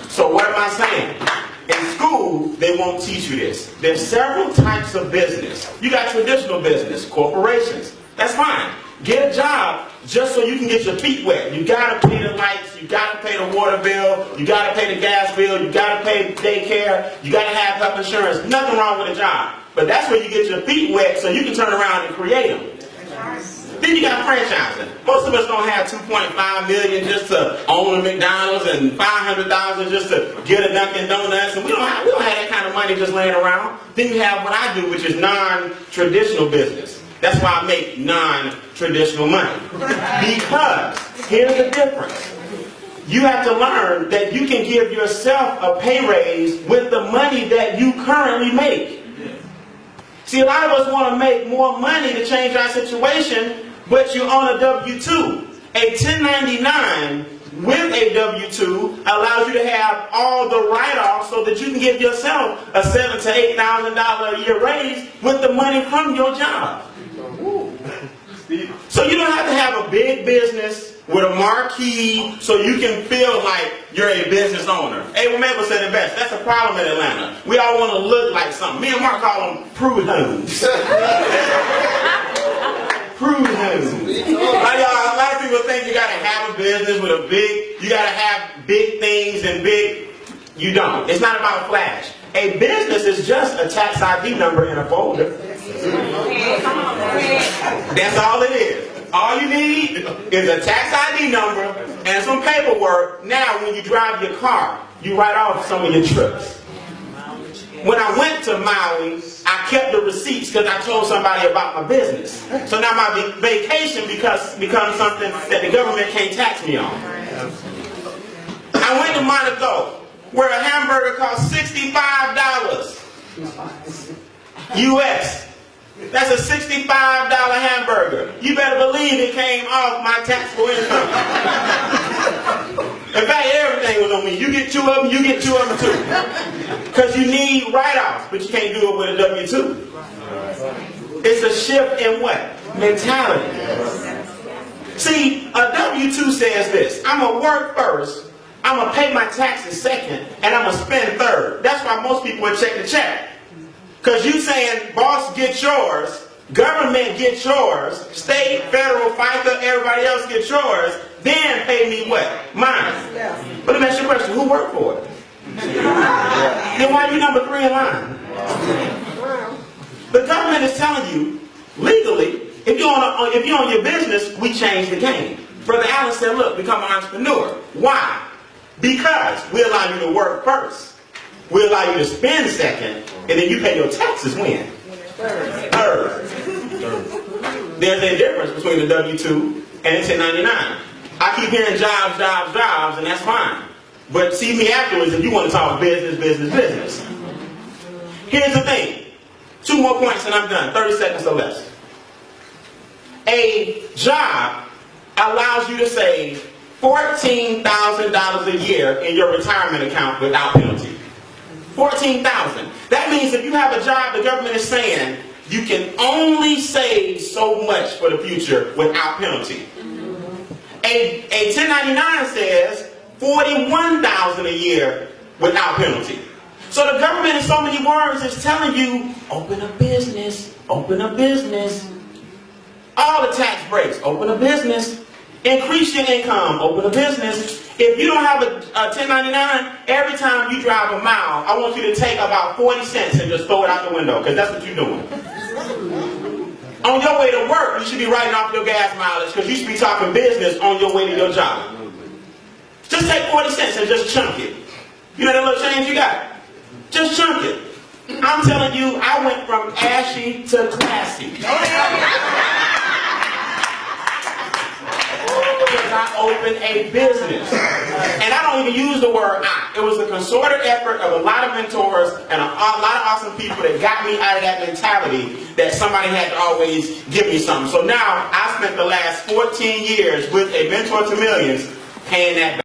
So what am I saying? In school, they won't teach you this. There's several types of business. You got traditional business, corporations. That's fine. Get a job just so you can get your feet wet. You gotta pay the lights, you gotta pay the water bill, you gotta pay the gas bill, you gotta pay daycare, you gotta have health insurance. Nothing wrong with a job. But that's where you get your feet wet so you can turn around and create them. Then you got franchising. Most of us don't have $2.5 million just to own a McDonald's and $500,000 just to get a Dunkin' Donuts, and we don't have that kind of money just laying around. Then you have what I do, which is non-traditional business. That's why I make non-traditional money. Because here's the difference. You have to learn that you can give yourself a pay raise with the money that you currently make. See, a lot of us want to make more money to change our situation, but you're on a W-2. A 1099 with a W-2 allows you to have all the write-offs so that you can give yourself a $7,000 to $8,000 a year raise with the money from your job. So you don't have to have a big business with a marquee so you can feel like you're a business owner. Abel Mabel said it best. That's a problem in Atlanta. We all want to look like something. Me and Mark call them prude homes. Prude homes. A lot of people think you got to have a business with a big, you got to have big things and big, you don't. It's not about flash. A business is just a tax ID number in a folder. That's all it is. All you need is a tax ID number and some paperwork. Now, when you drive your car, you write off some of your trips. When I went to Maui, I kept the receipts because I told somebody about my business. So now my vacation becomes something that the government can't tax me on. I went to Monaco, where a hamburger costs $65 US. That's a $65 hamburger. You better believe it came off my taxable income. In fact, everything was on me. You get two of them, you get two of them too. Because you need write-offs, but you can't do it with a W-2. It's a shift in what? Mentality. See, a W-2 says this: I'm going to work first, I'm going to pay my taxes second, and I'm going to spend third. That's why most people would check the check. Because you saying, boss, get yours, government get yours, state, federal, FICA, everybody else get yours, then pay me what? Mine. But let me ask you a question, who worked for it? Then why are you number 3 in line? The government is telling you, legally, if you're on your business, we change the game. Brother Allen said, look, become an entrepreneur. Why? Because we allow you to work first. We allow you to spend second, and then you pay your taxes when? Third. There's a difference between the W-2 and the 1099. I keep hearing jobs, jobs, jobs, and that's fine. But see me afterwards if you want to talk business, business, business. Here's the thing. 2 more points and I'm done. 30 seconds or less. A job allows you to save $14,000 a year in your retirement account without penalty. $14,000. That means if you have a job, the government is saying you can only save so much for the future without penalty. A 1099 says $41,000 a year without penalty. So the government in so many words is telling you, open a business, open a business. All the tax breaks, open a business. Increase your income, open a business. If you don't have a 1099, every time you drive a mile, I want you to take about 40 cents and just throw it out the window, because that's what you're doing. On your way to work, you should be writing off your gas mileage, because you should be talking business on your way to your job. Just take 40 cents and just chunk it. You know that little change you got? Just chunk it. I'm telling you, I went from ashy to classy. Because I opened a business. And I don't even use the word I. It was a concerted effort of a lot of mentors and a lot of awesome people that got me out of that mentality that somebody had to always give me something. So now I spent the last 14 years with a Mentor to Millions paying that back.